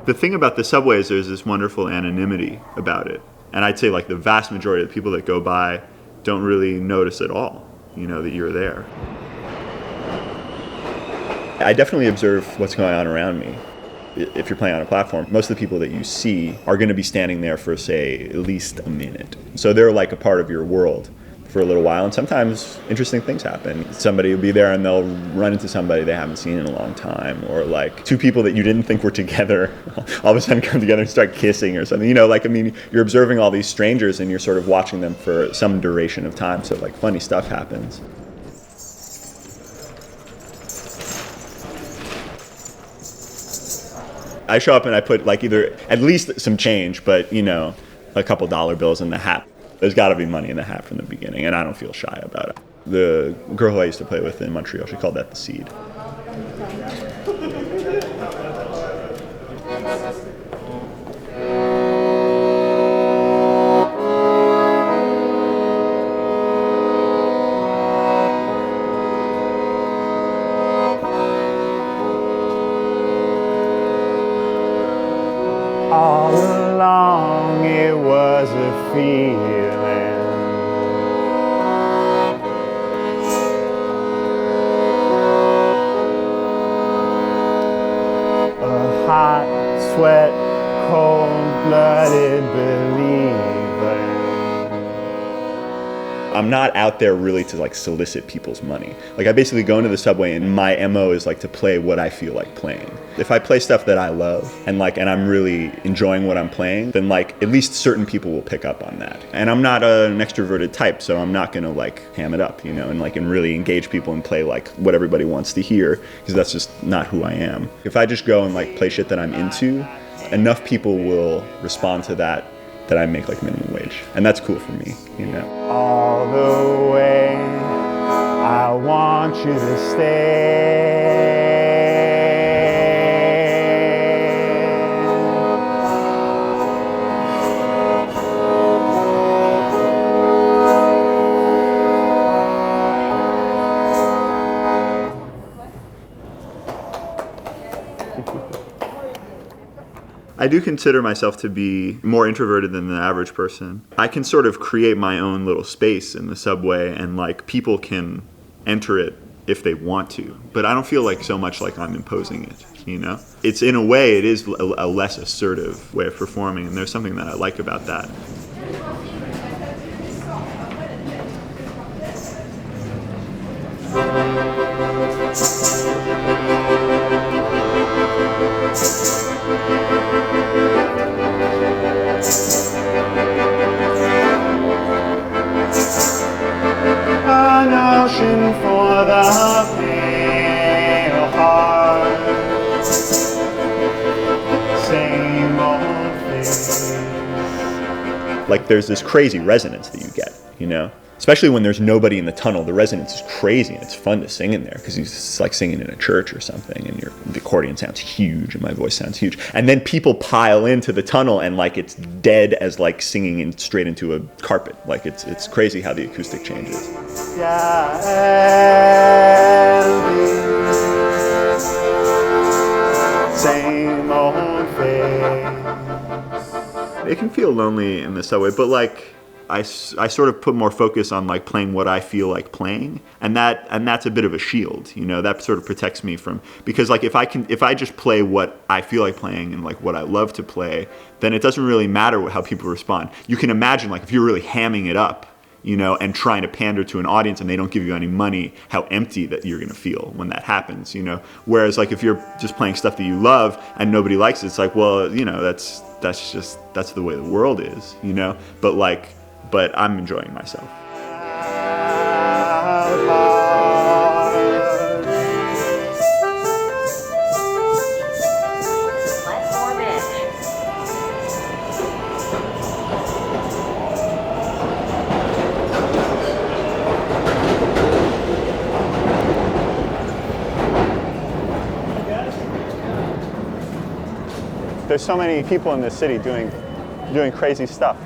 The thing about the subway is there's this wonderful anonymity about it. And I'd say like the vast majority of the people that go by don't really notice at all, that you're there. I definitely observe what's going on around me. If you're playing on a platform, most of the people that you see are going to be standing there for, say, at least a minute. So they're like a part of your world for a little while, and sometimes interesting things happen. Somebody will be there and they'll run into somebody they haven't seen in a long time, or like two people that you didn't think were together all of a sudden come together and start kissing or something. You're observing all these strangers and you're sort of watching them for some duration of time, so like funny stuff happens. I show up and I put like either at least some change, but a couple dollar bills in the hat. There's got to be money in the hat from the beginning, and I don't feel shy about it. The girl who I used to play with in Montreal, she called that the seed. All along it was a feeling, a hot sweat, cold-blooded believing. I'm not out there really to like solicit people's money. Like I basically go into the subway and my MO is like to play what I feel like playing. If I play stuff that I love and I'm really enjoying what I'm playing, then like at least certain people will pick up on that. And I'm not an extroverted type, so I'm not gonna like ham it up, and really engage people and play like what everybody wants to hear, because that's just not who I am. If I just go and like play shit that I'm into, enough people will respond to that I make like minimum wage, and that's cool for me, All the way, I want you to stay. I do consider myself to be more introverted than the average person. I can sort of create my own little space in the subway, and like people can enter it if they want to, but I don't feel like so much like I'm imposing it, It's in a way, it is a less assertive way of performing, and there's something that I like about that. An ocean for the pale heart, same old face. Like there's this crazy resonance that you get, Especially when there's nobody in the tunnel, the resonance is crazy and it's fun to sing in there because it's like singing in a church or something, and the accordion sounds huge and my voice sounds huge. And then people pile into the tunnel and like it's dead as like singing straight into a carpet. Like it's crazy how the acoustic changes. Yeah, same old face. It can feel lonely in the subway, but like I sort of put more focus on like playing what I feel like playing, and that's a bit of a shield, that sort of protects me from, because like if I just play what I feel like playing and like what I love to play, then it doesn't really matter how people respond. You can imagine like if you're really hamming it up, and trying to pander to an audience and they don't give you any money, how empty that you're gonna feel when that happens, Whereas like if you're just playing stuff that you love and nobody likes it, it's like, well, that's the way the world is, but I'm enjoying myself. There's so many people in this city doing crazy stuff.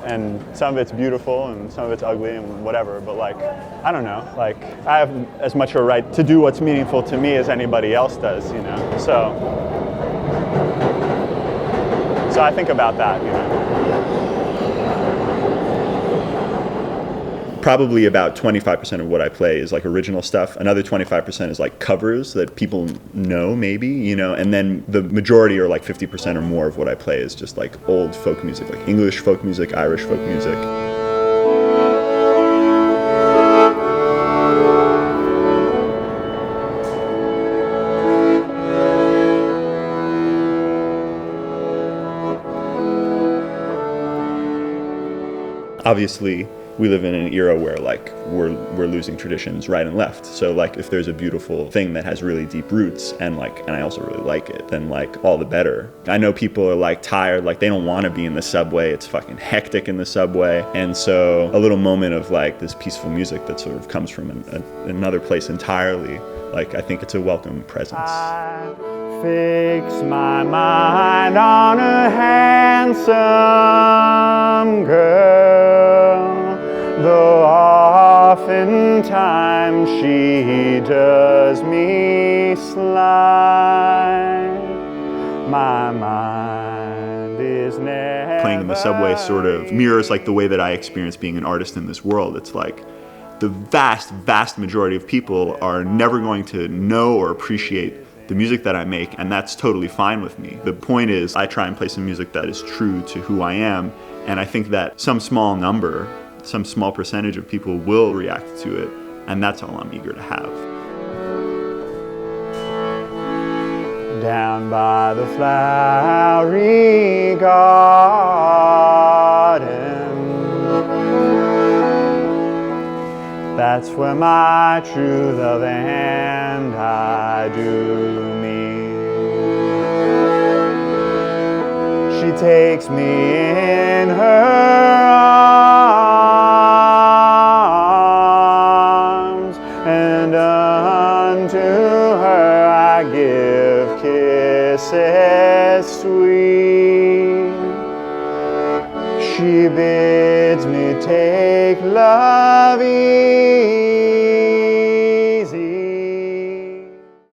And some of it's beautiful and some of it's ugly and whatever, but like, I don't know, like I have as much of a right to do what's meaningful to me as anybody else does, So So I think about that, you know. Probably about 25% of what I play is like original stuff. Another 25% is like covers that people know, maybe, you know, and then the majority, or like 50% or more of what I play is just like old folk music, like English folk music, Irish folk music. Obviously, we live in an era where like we're losing traditions right and left. So like if there's a beautiful thing that has really deep roots and I also really like it, then like all the better. I know people are like tired, like they don't want to be in the subway. It's fucking hectic in the subway. And so a little moment of like this peaceful music that sort of comes from another place entirely, like I think it's a welcome presence. I fix my mind on a handsome girl, though oftentimes she does me slight. My mind is never Playing in the subway sort of mirrors like the way that I experience being an artist in this world. It's like the vast majority of people are never going to know or appreciate the music that I make, and that's totally fine with me. The point is, I try and play some music that is true to who I am, and I think that some small percentage of people will react to it, and that's all I'm eager to have. down by the flowery garden. That's where my true love and I do meet. She takes me in her arms, and unto her I give kisses sweet. She bids me take love easy.